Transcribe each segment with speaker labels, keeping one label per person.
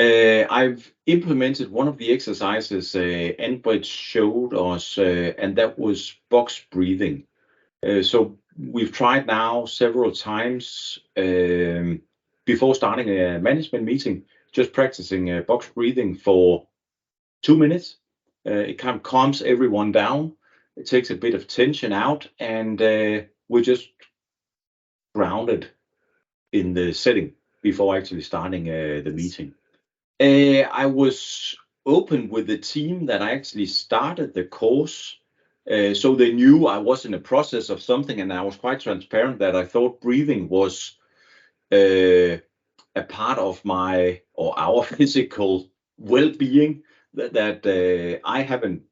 Speaker 1: I've implemented one of the exercises Anbrit showed us, and that was box breathing. So we've tried now several times before starting a management meeting, just practicing box breathing for 2 minutes. It kind of calms everyone down. It takes a bit of tension out, and we're just grounded in the setting before actually starting the meeting. I was open with the team that I actually started the course. So they knew I was in a process of something, and I was quite transparent that I thought breathing was a part of my or our physical well-being that I haven't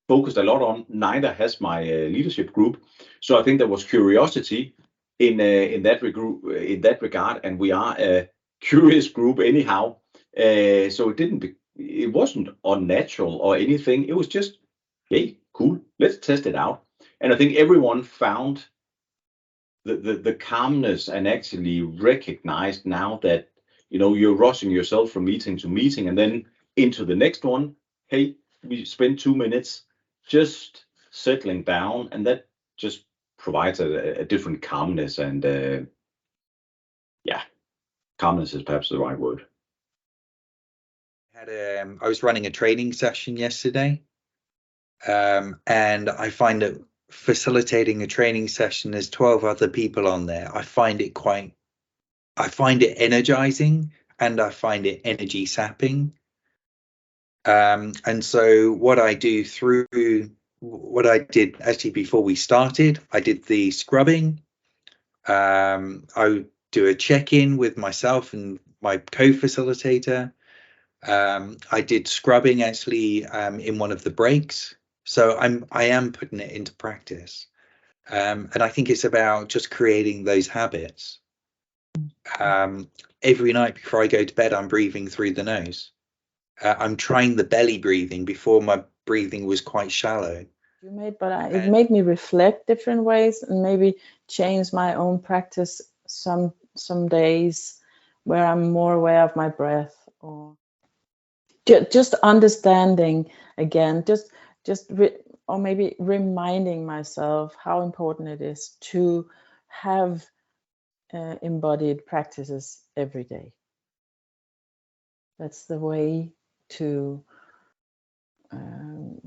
Speaker 1: focused a lot on. Neither has my leadership group. So I think there was curiosity in that regard, and we are a curious group anyhow. So it wasn't unnatural or anything. It was just, hey, cool, let's test it out. And I think everyone found the calmness and actually recognized now that you're rushing yourself from meeting to meeting and then into the next one. Hey, we spend 2 minutes just settling down, and that just provides a different calmness. And yeah, calmness is perhaps the right word.
Speaker 2: I was running a training session yesterday, and I find that facilitating a training session, there's 12 other people on there. I find it energizing, and I find it energy sapping. And so what I did actually before we started, I did the scrubbing. I would do a check-in with myself and my co-facilitator. I did scrubbing actually in one of the breaks. So I am putting it into practice. And I think it's about just creating those habits. Every night before I go to bed, I'm breathing through the nose. I'm trying the belly breathing. Before, my breathing was quite shallow.
Speaker 3: It made me reflect different ways and maybe change my own practice some days where I'm more aware of my breath, or just understanding again, or maybe reminding myself how important it is to have embodied practices every day. That's the way to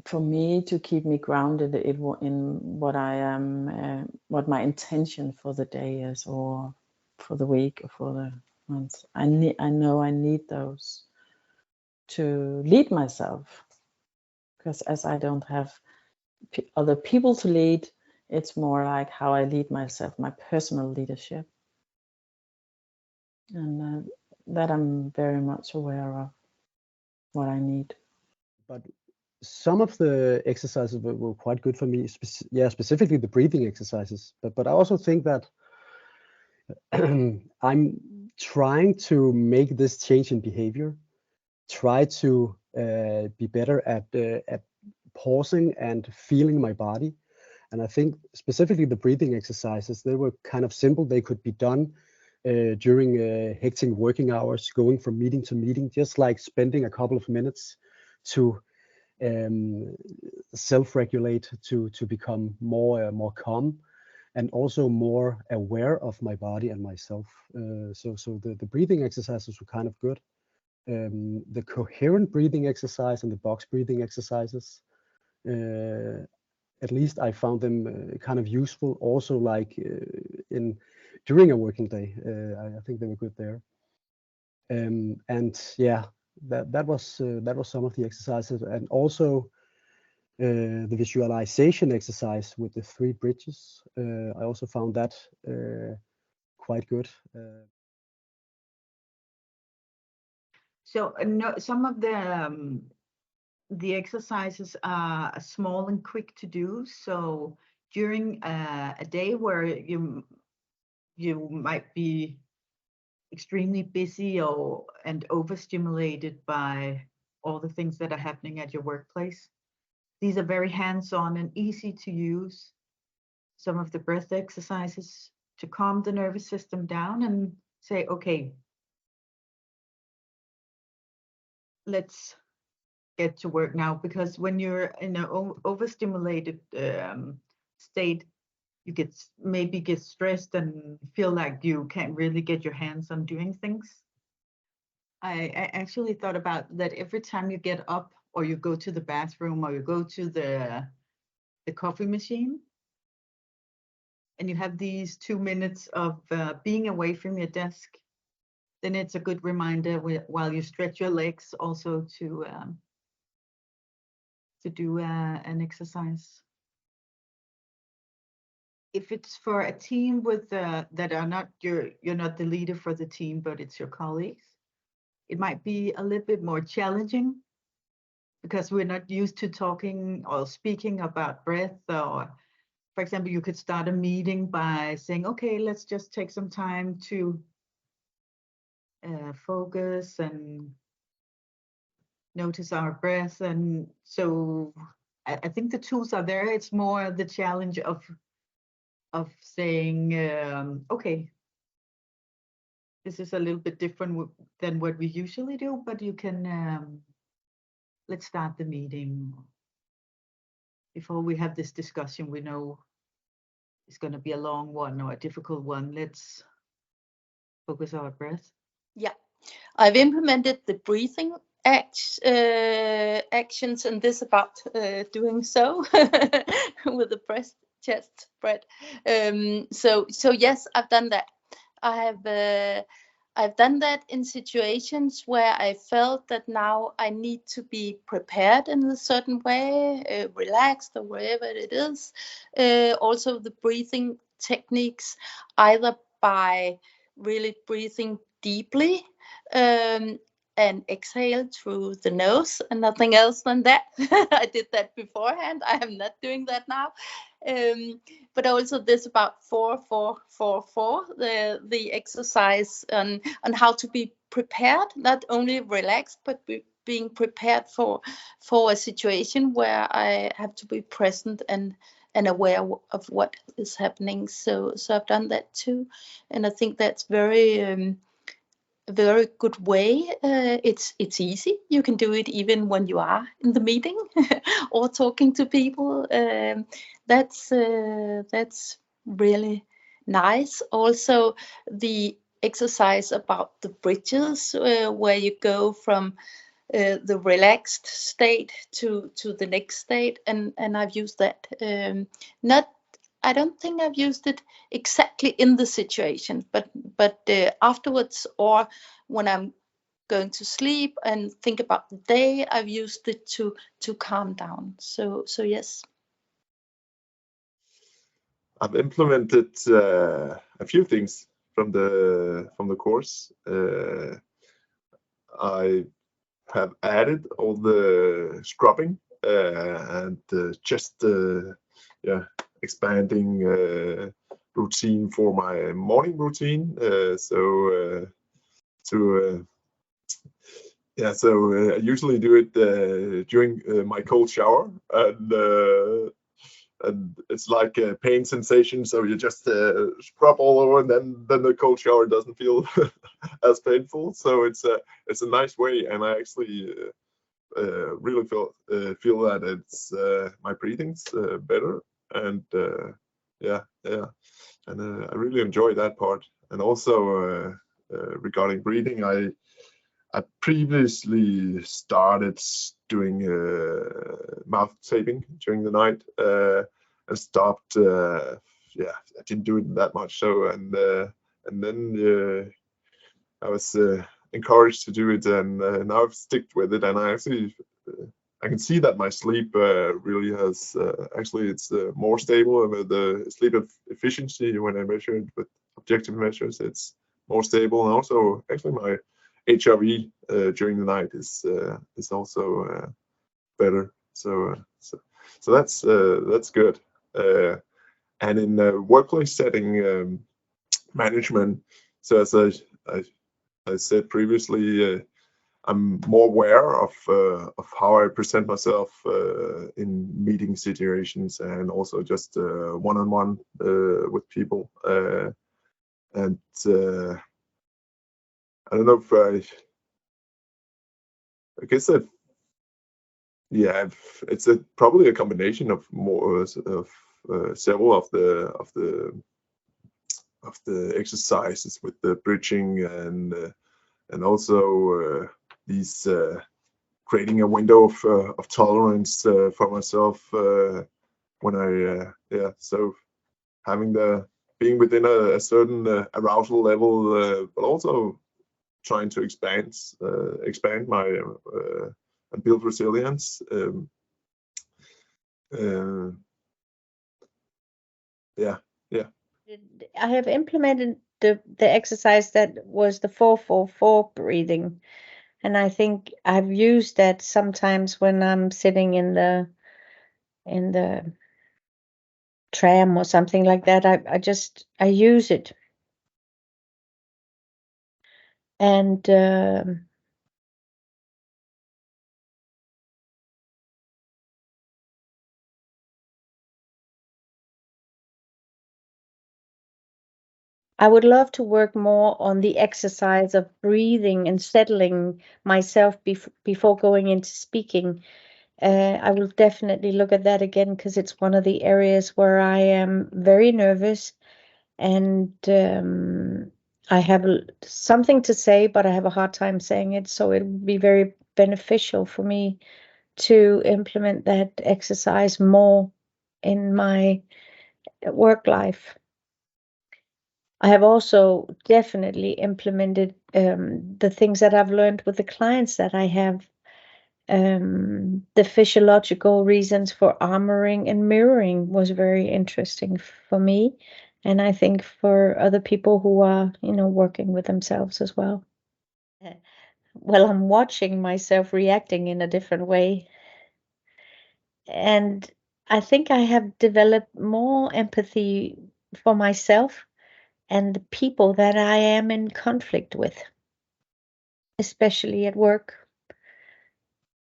Speaker 3: for me to keep me grounded in what I am, what my intention for the day is, or for the week, or for the month. I know I need those to lead myself, because as I don't have other people to lead, it's more like how I lead myself, my personal leadership, and that I'm very much aware of what I need.
Speaker 4: But some of the exercises were quite good for me, specifically the breathing exercises. But I also think that I'm trying to make this change in behavior, try to be better at pausing and feeling my body. And I think specifically the breathing exercises, they were kind of simple. They could be done during hectic working hours, going from meeting to meeting, just like spending a couple of minutes to self-regulate, to become more calm, and also more aware of my body and myself. So the breathing exercises were kind of good. The coherent breathing exercise and the box breathing exercises, at least I found them kind of useful. Also, like during a working day, I think they were good there. And yeah, that was some of the exercises, and also the visualization exercise with the 3 bridges. I also found that quite good.
Speaker 5: So some of the exercises are small and quick to do. So during a day where you might be extremely busy and overstimulated by all the things that are happening at your workplace, these are very hands-on and easy to use. Some of the breath exercises to calm the nervous system down and say, okay, let's get to work now, because when you're in an overstimulated state, you maybe get stressed and feel like you can't really get your hands on doing things. I actually thought about that every time you get up or you go to the bathroom or you go to the coffee machine, and you have these 2 minutes of being away from your desk, then it's a good reminder while you stretch your legs also to do an exercise. If it's for a team with that are not you're not the leader for the team, but it's your colleagues, it might be a little bit more challenging because we're not used to talking or speaking about breath. Or, for example, you could start a meeting by saying, okay, let's just take some time to focus and notice our breath. And so I think the tools are there. It's more the challenge of saying, okay, this is a little bit different than what we usually do, but you can, let's start the meeting. Before we have this discussion, we know it's going to be a long one or a difficult one. Let's focus our breath.
Speaker 6: Yeah, I've implemented the breathing actions and this about doing so with the breast, chest, breath. So yes, I've done that. I've done that in situations where I felt that now I need to be prepared in a certain way, relaxed or wherever it is. Also the breathing techniques, either by really breathing deeply and exhale through the nose and nothing else than that. I did that beforehand. I am not doing that now. But also this about 4-4-4-4, the exercise on how to be prepared, not only relaxed, but being prepared for a situation where I have to be present and aware of what is happening. So I've done that too, and I think that's very very good way. It's easy. You can do it even when you are in the meeting or talking to people. That's really nice. Also, the exercise about the bridges, where you go from the relaxed state to the next state, and I've used that. I don't think I've used it exactly in the situation, but afterwards, or when I'm going to sleep and think about the day, I've used it to calm down. So yes.
Speaker 7: I've implemented a few things from the course. I have added all the scrubbing and just expanding routine for my morning routine. So I usually do it during my cold shower, and it's like a pain sensation. So you just scrub all over, and then the cold shower doesn't feel as painful. So it's a nice way, and I actually really feel that it's my breathing's better, and and I really enjoy that part. And also regarding breathing, I previously started doing mouth taping during the night and stopped. I didn't do it that much. So and then I was encouraged to do it, and now I've sticked with it. And I actually I can see that my sleep really has actually it's more stable. The sleep efficiency, when I measure it with objective measures, it's more stable. And also actually my HRV during the night is also better. So that's good. And in the workplace setting, management. So as I said previously, I'm more aware of how I present myself in meeting situations, and also just one-on-one with people. And I don't know if I guess that, yeah, it's probably a combination of more of several of the exercises with the bridging and also these creating a window of tolerance for myself when I so having being within a certain arousal level, but also trying to expand my and build resilience. Yeah.
Speaker 8: I have implemented the exercise that was the 4-4-4 breathing, and I think I've used that sometimes when I'm sitting in the tram or something like that. I use it, and I would love to work more on the exercise of breathing and settling myself before going into speaking. I will definitely look at that again, because it's one of the areas where I am very nervous, and I have something to say, but I have a hard time saying it. So it would be very beneficial for me to implement that exercise more in my work life. I have also definitely implemented the things that I've learned with the clients that I have. The physiological reasons for armoring and mirroring was very interesting for me, and I think for other people who are, working with themselves as well. Well, I'm watching myself reacting in a different way, and I think I have developed more empathy for myself and the people that I am in conflict with, especially at work,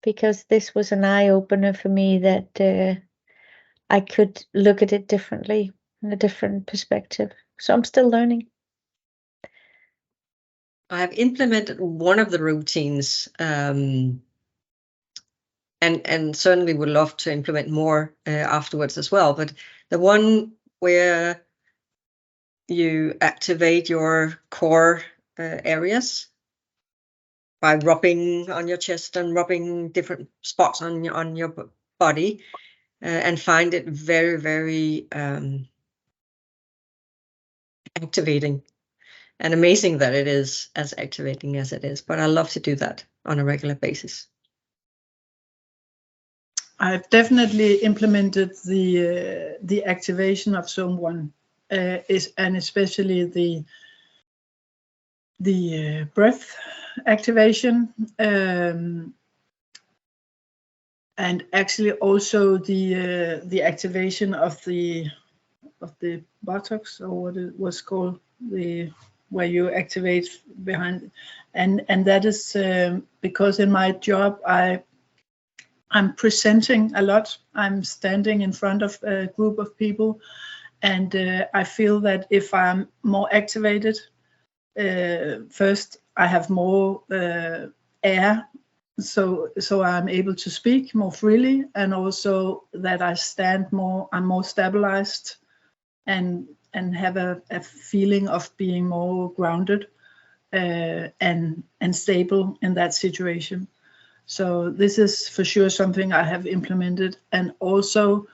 Speaker 8: because this was an eye-opener for me that I could look at it differently, in a different perspective. So I'm still learning.
Speaker 9: I've implemented one of the routines, and certainly would love to implement more afterwards as well. But the one where you activate your core areas by rubbing on your chest and rubbing different spots on your body, and find it very, very activating, and amazing that it is as activating as it is. But I love to do that on a regular basis.
Speaker 10: I've definitely implemented the activation of Zone 1, and especially the breath activation, and actually also the activation of the buttocks, or what it was called, where you activate behind, and that is because in my job I'm presenting a lot. I'm standing in front of a group of people, and I feel that if I'm more activated, first I have more air, so I'm able to speak more freely, and also that I stand more, I'm more stabilized, and have a feeling of being more grounded and stable in that situation. So this is for sure something I have implemented, and also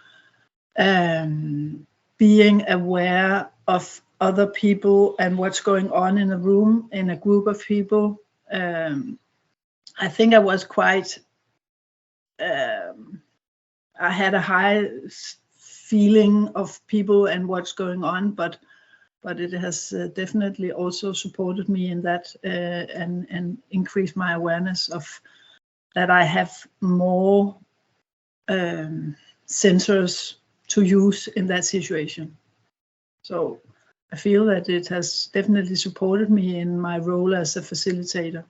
Speaker 10: being aware of other people and what's going on in a room, in a group of people. I think I was quite, I had a high feeling of people and what's going on, but it has definitely also supported me in that, and increased my awareness of that I have more sensors to use in that situation. So I feel that it has definitely supported me in my role as a facilitator.